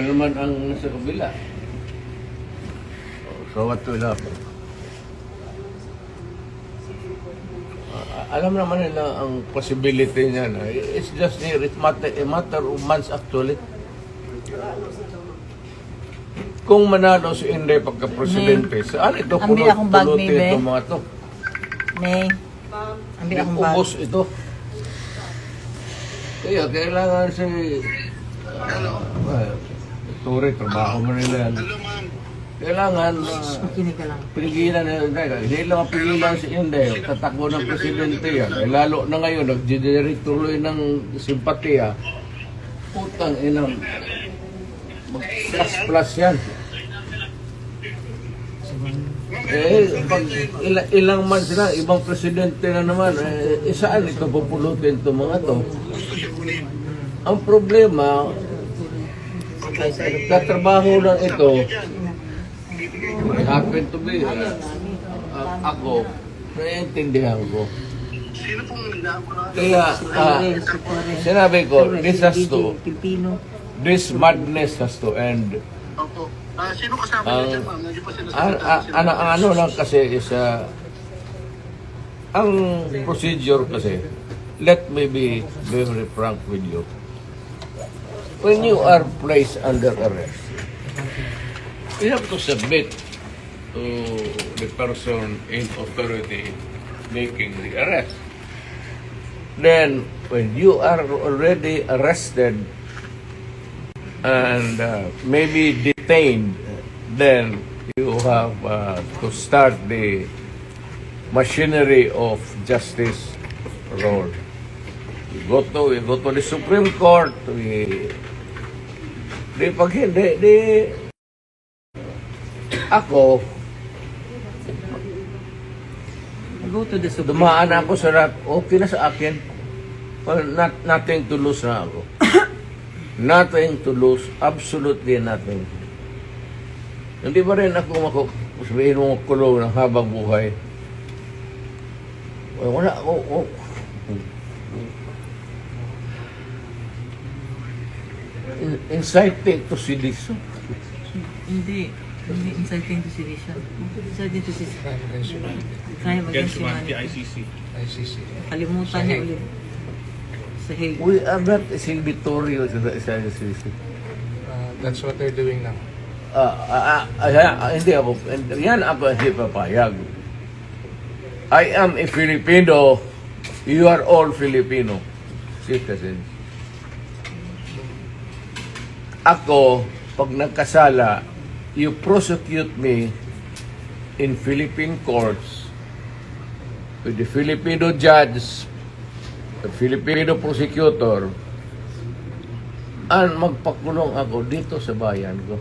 na naman ang nasa kabila. So what will happen? Alam naman nila ang possibility niya na it's just near, it's a matter of months actually. Kung manalo si Inday pagka-presidente, saan ito Ambil akong bag, pulutin May, itong mga to? May, ambil akong bag. Ubos ito. Kaya kailangan si Tore, trabaho mo nila yan. Kailangan Makinig ka lang. pigilan na yun. Hindi lang pigilan si Inday. Tatakbo ng presidente yan. Eh, lalo na ngayon, nag-generate tuloy ng simpatiya. Putang inang mag-plus-plus yan. Eh, pag ilang man sila, ibang presidente na naman, saan ito pupulutin itong mga to? Ang problema, katrabaho lang ito, I happen to be, ako, naiintindihan ko. Kaya, sinabi ko, this madness has to end. Sino kasama niyo dyan, ma'am? Hindi pa sila Ano lang kasi is, ang procedure kasi, let me be very frank with you. When you are placed under arrest, you have to submit to the person in authority making the arrest. Then, when you are already arrested and maybe detained, then you have to start the machinery of justice role. We go to the Supreme Court. Pag hindi, ako, Go to the Supreme. dumaan ako sa rat, okay na sa akin. Well, nothing to lose na ako. Nothing to lose, absolutely nothing. Hindi ba rin ako sabihin mo kulong ng habang buhay? Wala ako. Inciting to sedition. Hindi inciting to sedition. Inciting to sedition. Kaya Against mag-against humanity, humanity. ICC. Kalimutan niya ulit. Sa Hague. We are not exhibitory sa sedition. That's what they're doing now. Hindi ako, yan ako hindi papayag. I am a Filipino, you are all Filipino citizens. Ako, pag nagkasala, you prosecute me in Philippine courts with the Filipino judge, the Filipino prosecutor, at magpakulong ako dito sa bayan ko.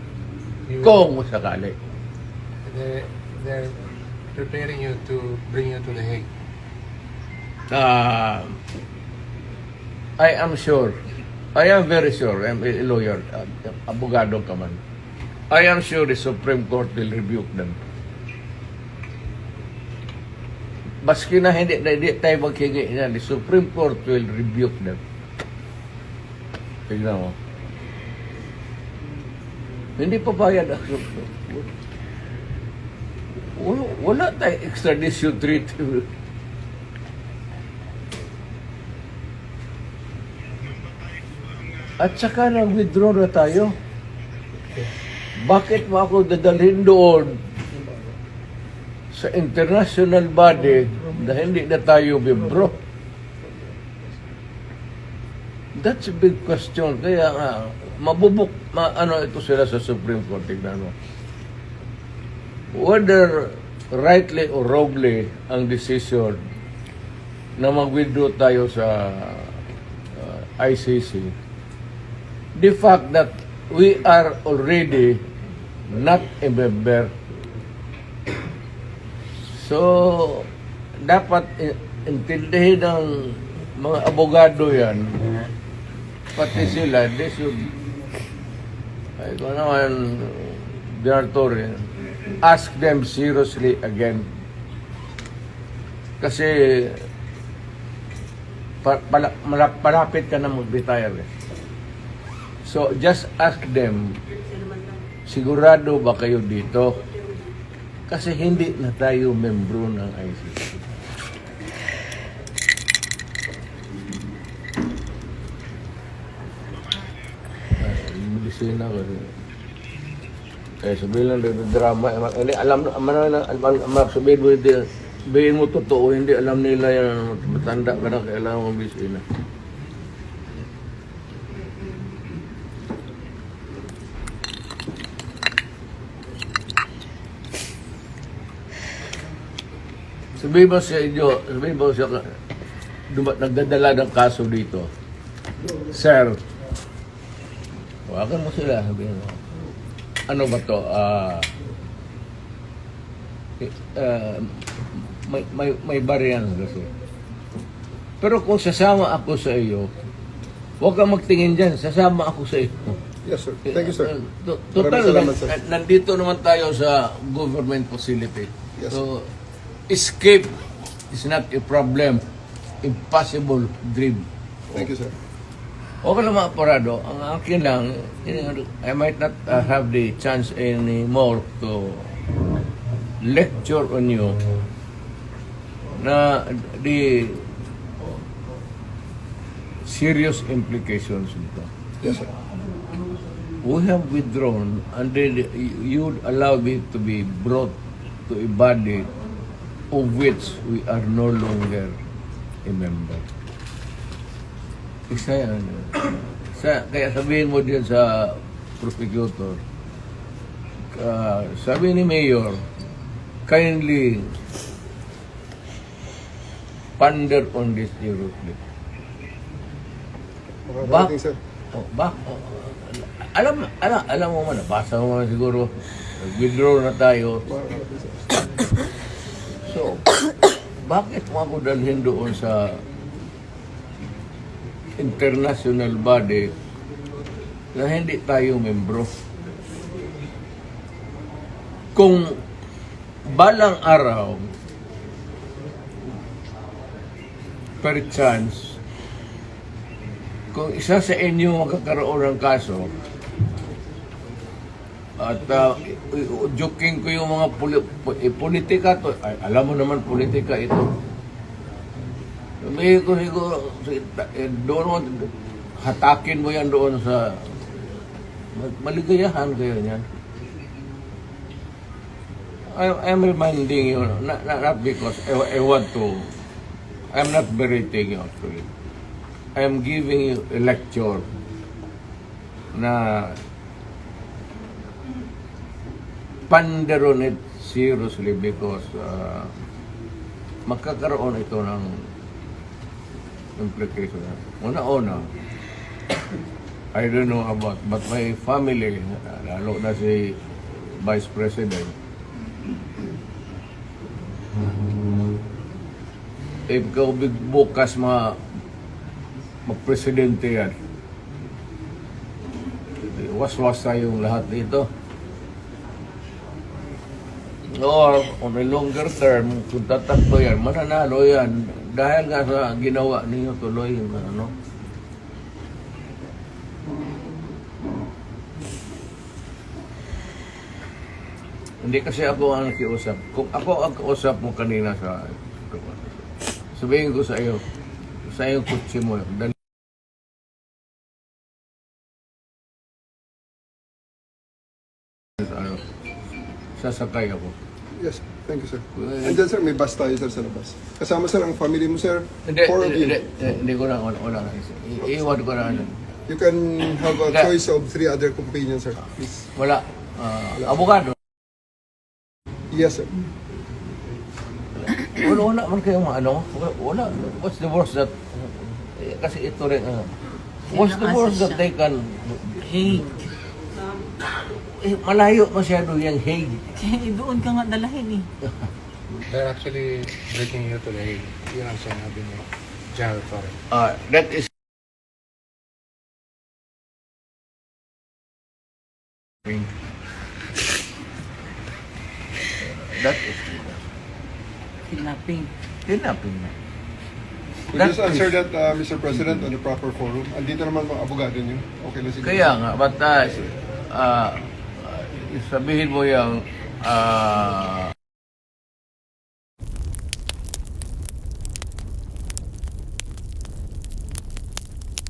Kung sakali. They're preparing you to bring you to the Hague. I am sure, I am very sure, I'm a lawyer, abogado ka man. I am sure the Supreme Court will rebuke them. Baski na hindi tayo maghingi niyan, the Supreme Court will rebuke them. Tignan mo. Hindi pa bayad ang Supreme Court. Wala tayong extradition treaty. At saka nag-withdraw na tayo. Bakit mo ako dadalhin doon sa international body na hindi na tayo bibro? That's a big question. Kaya nga, ano ito sila sa Supreme Court, tignan mo. Whether rightly or wrongly ang decision na mag-withdraw tayo sa ICC, the fact that we are already not a member. So, dapat intindihin ng mga abogado yan, pati sila, they should, ay ko naman, Torre, ask them seriously again. Kasi, malapit ka na mag-retire. So, just ask them sigurado ba kayo dito? Kasi hindi na tayo membro ng ICC. Medisina ko rin. Sabihin lang drama. Sabihin mo, sabihin mo totoo, hindi alam nila yan. Matanda ka na, kailangan mo medisina. Sabihin mo sa inyo, sabihin mo siya, nagdadala ng kaso dito. Sir, tawagan mo sila, sabihin mo. Ano ba to? May bariyan kasi. Pero kung sasama ako sa iyo, huwag kang magtingin dyan, sasama ako sa iyo. Yes, sir. Thank you, sir. Total, Maraming salamat, sir. nandito naman tayo sa government facility. Yes, So, escape is not a problem. Impossible dream. Thank you, sir. Okay lang mga parado. Ang akin lang, I might not have the chance anymore to lecture on you na the serious implications nito. Yes, sir. We have withdrawn and then you allow me to be brought to a body of which we are no longer a member. Isa yan. Kaya sabihin mo din sa prosecutor, sabi ni Mayor, kindly ponder on this seriously. Makakarating, sir. Alam mo man, nabasa mo man siguro, withdraw na tayo. Makakarating, sir. So, bakit mo ako dalhin doon sa international body na hindi tayo membro? Kung balang araw, per chance, kung isa sa inyo magkakaroon ng kaso, at joking ko yung mga politika to, alam mo naman politika ito. Sabihin ko siguro, doon hatakin mo yan doon sa maligayahan kayo niyan. I'm reminding you, not because I want to, I'm not berating you actually. I'm giving you a lecture na ponder on it seriously because magkakaroon ito ng implication. Una-una, I don't know about, but my family, lalo na si Vice President, if ikaw bukas mag-presidente yan, was-was tayong lahat dito. Or on a longer term, kung tatakbo yan, mananalo yan. Dahil nga sa ginawa ninyo tuloy, ano. Hindi kasi ako ang nakiusap. Kung ako ang kausap mo kanina sabihin ko sa iyo kutsi mo, dali. Sasakay ako. Yes, thank you, sir. And then, sir, may bus tayo, sir, sa labas. Kasama, sir, ang family mo, sir. Hindi, Four of you. hindi ko na, wala na. Iwan ko na. You can have a choice of 3 other companions, sir. Please. Wala. Abogado. Yes, sir. Wala man kayong ano. Wala. What's the worst that, kasi ito rin, what's the worst that they can, Hague. malayo masyado yung Hague. Doon ka nga dalahin eh. They're actually bringing you to the Hague. Yun ang sinabi ni General Torres. That is Kidnapping. kidnapping na. Could you just answer that, Mr. President, on the proper forum? Andito naman mga abogado niyo. Okay na siguro. Kaya nga, but sabihin mo yung